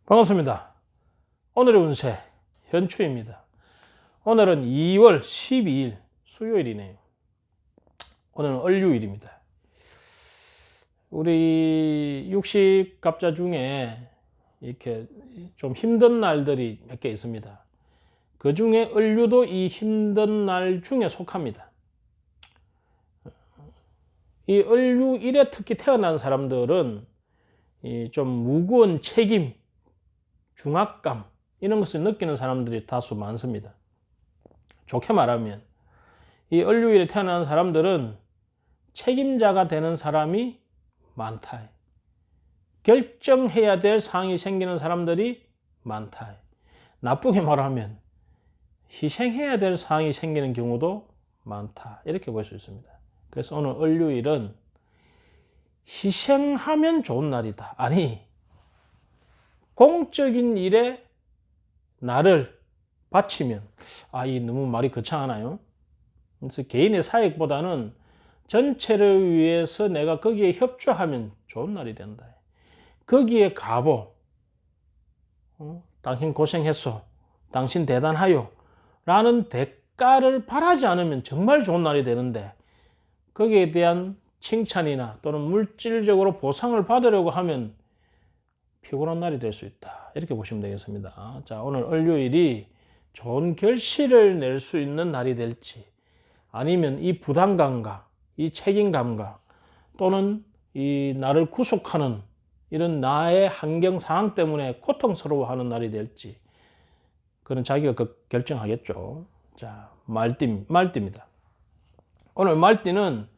반갑습니다. 오늘의 운세 현추입니다. 오늘은 2월 12일 수요일이네요. 오늘은 을유일입니다. 우리 육식갑자 중에 이렇게 좀 힘든 날들이 몇 개 있습니다. 그 중에 을유도 이 힘든 날 중에 속합니다. 이 을유일에 특히 태어난 사람들은 좀 무거운 책임, 중압감 이런 것을 느끼는 사람들이 다소 많습니다. 좋게 말하면 이 을유일에 태어난 사람들은 책임자가 되는 사람이 많다. 결정해야 될 상황이 생기는 사람들이 많다. 나쁘게 말하면 희생해야 될 상황이 생기는 경우도 많다. 이렇게 볼 수 있습니다. 그래서 오늘 을유일은 희생하면 좋은 날이다. 아니, 공적인 일에 나를 바치면, 이 너무 말이 거창하나요? 그래서 개인의 사익보다는 전체를 위해서 내가 거기에 협조하면 좋은 날이 된다. 거기에 가보. 당신 고생했어. 당신 대단하요. 라는 대가를 바라지 않으면 정말 좋은 날이 되는데, 거기에 대한 칭찬이나 또는 물질적으로 보상을 받으려고 하면 피곤한 날이 될 수 있다. 이렇게 보시면 되겠습니다. 자, 오늘 을유일이 좋은 결실을 낼 수 있는 날이 될지, 아니면 이 부담감과 이 책임감과 또는 이 나를 구속하는 이런 나의 환경 상황 때문에 고통스러워하는 날이 될지, 그건 자기가 결정하겠죠. 자, 말띠입니다. 오늘 말띠는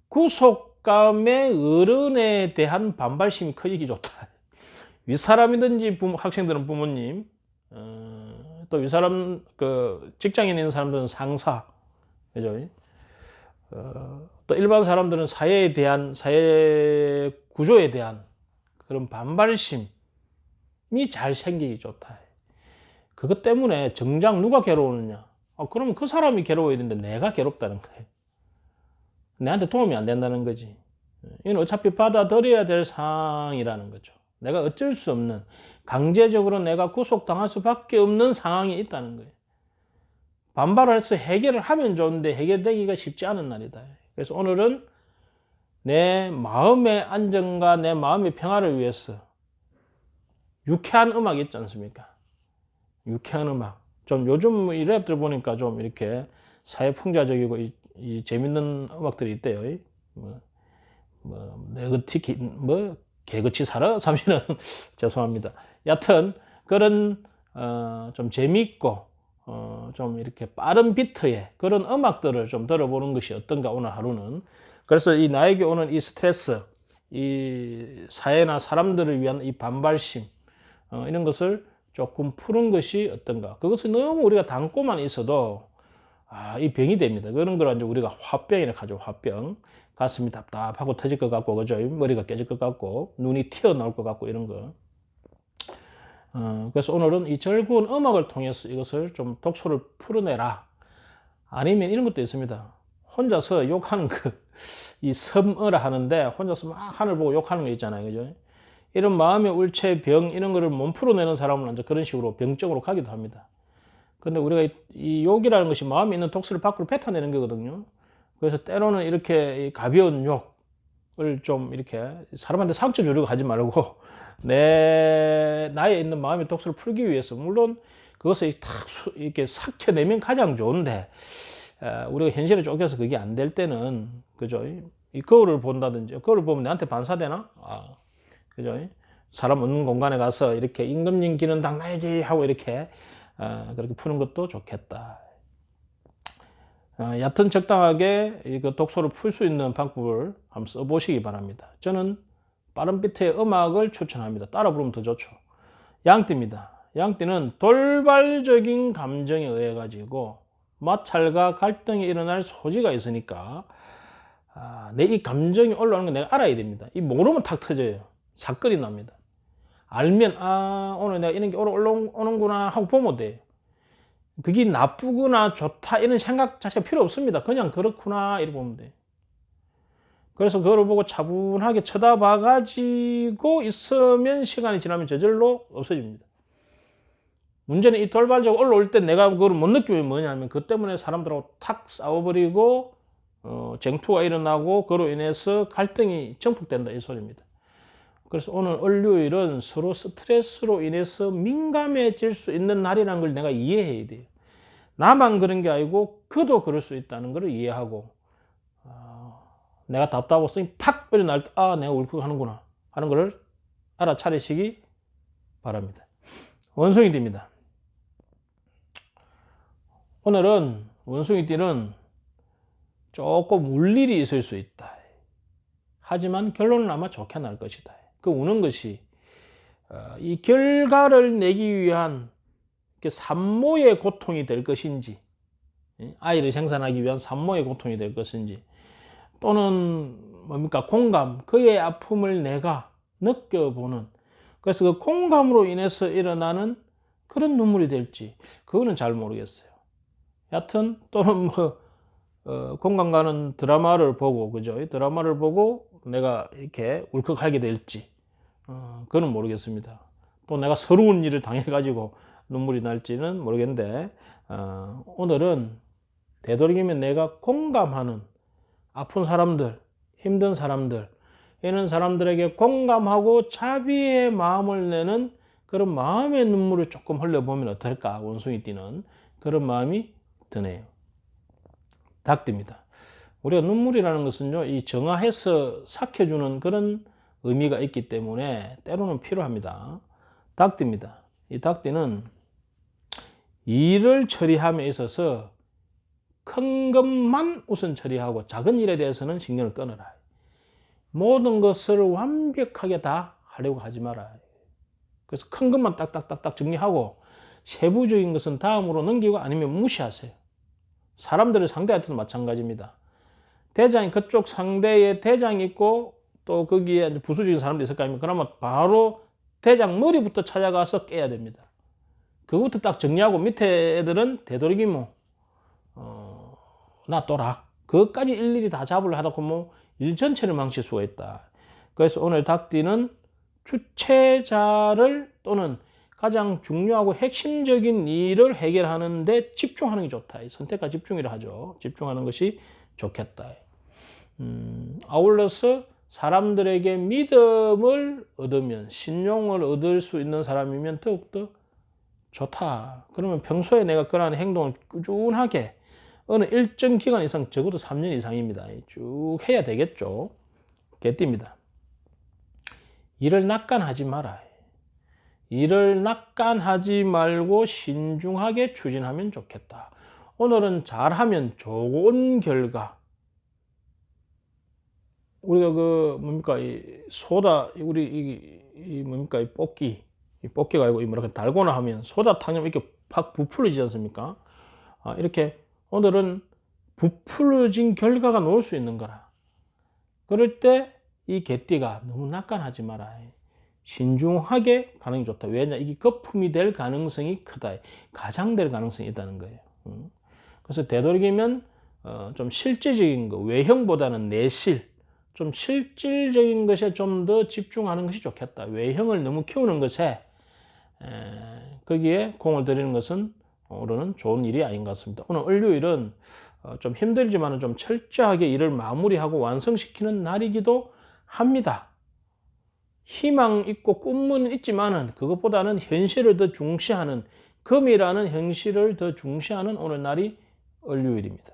구속감의 어른에 대한 반발심이 커지기 좋다. 윗사람이든지 학생들은 부모님, 또 윗사람, 직장에 있는 사람들은 상사, 그죠? 또 일반 사람들은 사회 구조에 대한 그런 반발심이 잘 생기기 좋다. 그것 때문에 정작 누가 괴로우느냐? 그러면 그 사람이 괴로워야 되는데 내가 괴롭다는 거예요. 내한테 도움이 안 된다는 거지. 이건 어차피 받아들여야 될 상황이라는 거죠. 내가 어쩔 수 없는, 강제적으로 내가 구속당할 수밖에 없는 상황이 있다는 거예요. 반발을 해서 해결을 하면 좋은데 해결되기가 쉽지 않은 날이다. 그래서 오늘은 내 마음의 안정과 내 마음의 평화를 위해서 유쾌한 음악 있지 않습니까? 유쾌한 음악. 좀 요즘 이 랩들 보니까 좀 이렇게 사회풍자적이고 이 재밌는 음악들이 있대요. 개그치 살아? 삼시는 죄송합니다. 여튼 그런 좀 재미있고 좀 이렇게 빠른 비트의 그런 음악들을 좀 들어보는 것이 어떤가 오늘 하루는. 그래서 나에게 오는 이 스트레스, 이 사회나 사람들을 위한 이 반발심, 이런 것을 조금 푸는 것이 어떤가. 그것을 너무 우리가 담고만 있어도 이 병이 됩니다. 그런 걸 이제 우리가 화병이라고 하죠. 화병. 가슴이 답답하고 터질 것 같고, 그죠? 머리가 깨질 것 같고, 눈이 튀어나올 것 같고, 이런 거. 그래서 오늘은 이 즐거운 음악을 통해서 이것을 좀 독소를 풀어내라. 아니면 이런 것도 있습니다. 혼자서 욕하는 이 섬어라 하는데, 혼자서 막 하늘 보고 욕하는 거 있잖아요. 그죠? 이런 마음의 울체, 병, 이런 거를 못 풀어내는 사람은 이제 그런 식으로 병적으로 가기도 합니다. 근데 우리가 이 욕이라는 것이 마음에 있는 독소를 밖으로 뱉어내는 거거든요. 그래서 때로는 이렇게 가벼운 욕을 좀 이렇게 사람한테 상처 주려고 하지 말고 나에 있는 마음의 독소를 풀기 위해서, 물론 그것을 탁 이렇게 삭혀내면 가장 좋은데, 우리가 현실에 쫓겨서 그게 안 될 때는, 그죠? 이 거울을 본다든지, 거울을 보면 내한테 반사되나? 그죠? 사람 없는 공간에 가서 이렇게 임금님 기는 당나야지 하고 이렇게 그렇게 푸는 것도 좋겠다. 얕은 적당하게 그 독소를 풀 수 있는 방법을 한번 써보시기 바랍니다. 저는 빠른 비트의 음악을 추천합니다. 따라 부르면 더 좋죠. 양띠입니다. 양띠는 돌발적인 감정에 의해 가지고 마찰과 갈등이 일어날 소지가 있으니까 내 이 감정이 올라오는 걸 내가 알아야 됩니다. 이 모르면 탁 터져요. 사건이 납니다. 알면 오늘 내가 이런 게 올라오는구나 하고 보면 돼요. 그게 나쁘구나 좋다 이런 생각 자체가 필요 없습니다. 그냥 그렇구나 이렇게 보면 돼요. 그래서 그걸 보고 차분하게 쳐다봐 가지고 있으면 시간이 지나면 저절로 없어집니다. 문제는 이 돌발적 올라올 때 내가 그걸 못 느끼면 뭐냐면 그 때문에 사람들하고 탁 싸워버리고 쟁투가 일어나고 그로 인해서 갈등이 증폭된다 이 소리입니다. 그래서 오늘 월요일은 서로 스트레스로 인해서 민감해질 수 있는 날이라는 걸 내가 이해해야 돼요. 나만 그런 게 아니고 그도 그럴 수 있다는 걸 이해하고 내가 답답하고 팍 일어날 때 내가 울컥하는구나 하는 걸 알아차리시기 바랍니다. 원숭이띠입니다. 오늘은 원숭이띠는 조금 울 일이 있을 수 있다. 하지만 결론은 아마 좋게 날 것이다. 그 우는 것이 이 결과를 내기 위한 산모의 고통이 될 것인지, 아이를 생산하기 위한 산모의 고통이 될 것인지, 또는 뭡니까 공감, 그의 아픔을 내가 느껴보는, 그래서 그 공감으로 인해서 일어나는 그런 눈물이 될지 그거는 잘 모르겠어요. 여하튼 또는 공감 가는 드라마를 보고, 그죠? 이 드라마를 보고 내가 이렇게 울컥하게 될지 그건 모르겠습니다. 또 내가 서러운 일을 당해가지고 눈물이 날지는 모르겠는데 오늘은 되도록이면 내가 공감하는 아픈 사람들, 힘든 사람들, 이런 사람들에게 공감하고 자비의 마음을 내는 그런 마음의 눈물을 조금 흘려보면 어떨까, 원숭이띠는 그런 마음이 드네요. 닭띠입니다. 우리가 눈물이라는 것은요, 이 정화해서 삭혀주는 그런 의미가 있기 때문에 때로는 필요합니다. 닭띠입니다. 이 닭띠는 일을 처리함에 있어서 큰 것만 우선 처리하고 작은 일에 대해서는 신경을 끊어라. 모든 것을 완벽하게 다 하려고 하지 마라. 그래서 큰 것만 딱딱딱딱 정리하고 세부적인 것은 다음으로 넘기고 아니면 무시하세요. 사람들을 상대할 때도 마찬가지입니다. 대장이 그쪽 상대에 대장이 있고 또 거기에 부수적인 사람도 있을 거 아닙니까? 그러면 바로 대장 머리부터 찾아가서 깨야 됩니다. 그것부터 딱 정리하고 밑에 애들은 되도록이면 놔둬라. 그것까지 일일이 다 잡으려 하다 보면 일 전체를 망칠 수가 있다. 그래서 오늘 닭띠는 주체자를 또는 가장 중요하고 핵심적인 일을 해결하는 데 집중하는 게 좋다. 선택과 집중이라 하죠. 집중하는 것이 좋겠다. 아울러서 사람들에게 믿음을 얻으면, 신용을 얻을 수 있는 사람이면 더욱더 좋다. 그러면 평소에 내가 그러한 행동을 꾸준하게 어느 일정 기간 이상, 적어도 3년 이상입니다. 쭉 해야 되겠죠. 개띠입니다. 일을 낙관하지 마라. 일을 낙관하지 말고 신중하게 추진하면 좋겠다. 오늘은 잘하면 좋은 결과. 우리가 뭡니까 이 소다, 우리 이 뭡니까 이 뽑기가 아니고 뭐랄까 달고나 하면 소다탕처럼 이렇게 팍 부풀어지지 않습니까? 이렇게 오늘은 부풀어진 결과가 나올 수 있는 거라. 그럴 때 이 개띠가 너무 낙관하지 마라. 신중하게 가는 게 좋다. 왜냐? 이게 거품이 될 가능성이 크다. 가장될 가능성이 있다는 거예요. 그래서 되도록이면 좀 실질적인 거, 외형보다는 내실, 좀 실질적인 것에 좀 더 집중하는 것이 좋겠다. 외형을 너무 키우는 것에 거기에 공을 들이는 것은 오늘은 좋은 일이 아닌 것 같습니다. 오늘 월요일은 좀 힘들지만 좀 철저하게 일을 마무리하고 완성시키는 날이기도 합니다. 희망 있고 꿈은 있지만은 그것보다는 현실을 더 중시하는, 금이라는 현실을 더 중시하는 오늘 날이 월요일입니다.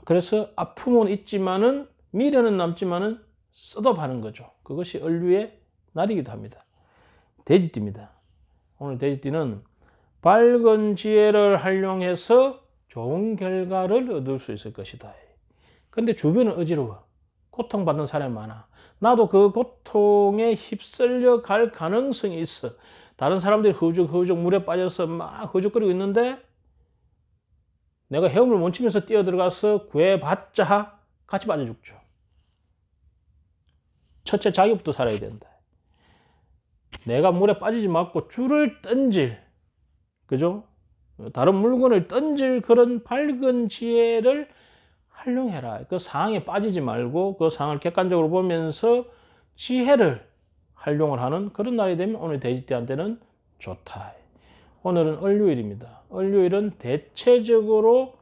그래서 아픔은 있지만은 미래는 남지만은 셋업하는 거죠. 그것이 월요의 날이기도 합니다. 돼지띠입니다. 오늘 돼지띠는 밝은 지혜를 활용해서 좋은 결과를 얻을 수 있을 것이다. 근데 주변은 어지러워. 고통받는 사람이 많아. 나도 그 고통에 휩쓸려 갈 가능성이 있어. 다른 사람들이 허우적허우적 물에 빠져서 막 허우적거리고 있는데 내가 헤엄을 못 치면서 뛰어들어가서 구해봤자 같이 빠져 죽죠. 첫째 자기부터 살아야 된다. 내가 물에 빠지지 말고 줄을 던질, 그죠? 다른 물건을 던질 그런 밝은 지혜를 활용해라. 그 상황에 빠지지 말고 그 상황을 객관적으로 보면서 지혜를 활용을 하는 그런 날이 되면 오늘 돼지띠한테는 좋다. 오늘은 을요일입니다. 을요일은 대체적으로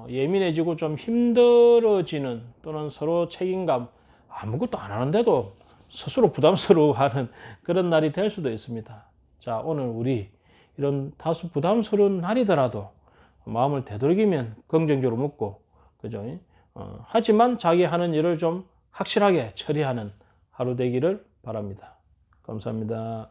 예민해지고 좀 힘들어지는 또는 서로 책임감 아무것도 안 하는데도 스스로 부담스러워하는 그런 날이 될 수도 있습니다. 자, 오늘 우리 이런 다소 부담스러운 날이더라도 마음을 되도록이면 긍정적으로 먹고, 그죠? 하지만 자기 하는 일을 좀 확실하게 처리하는 하루 되기를 바랍니다. 감사합니다.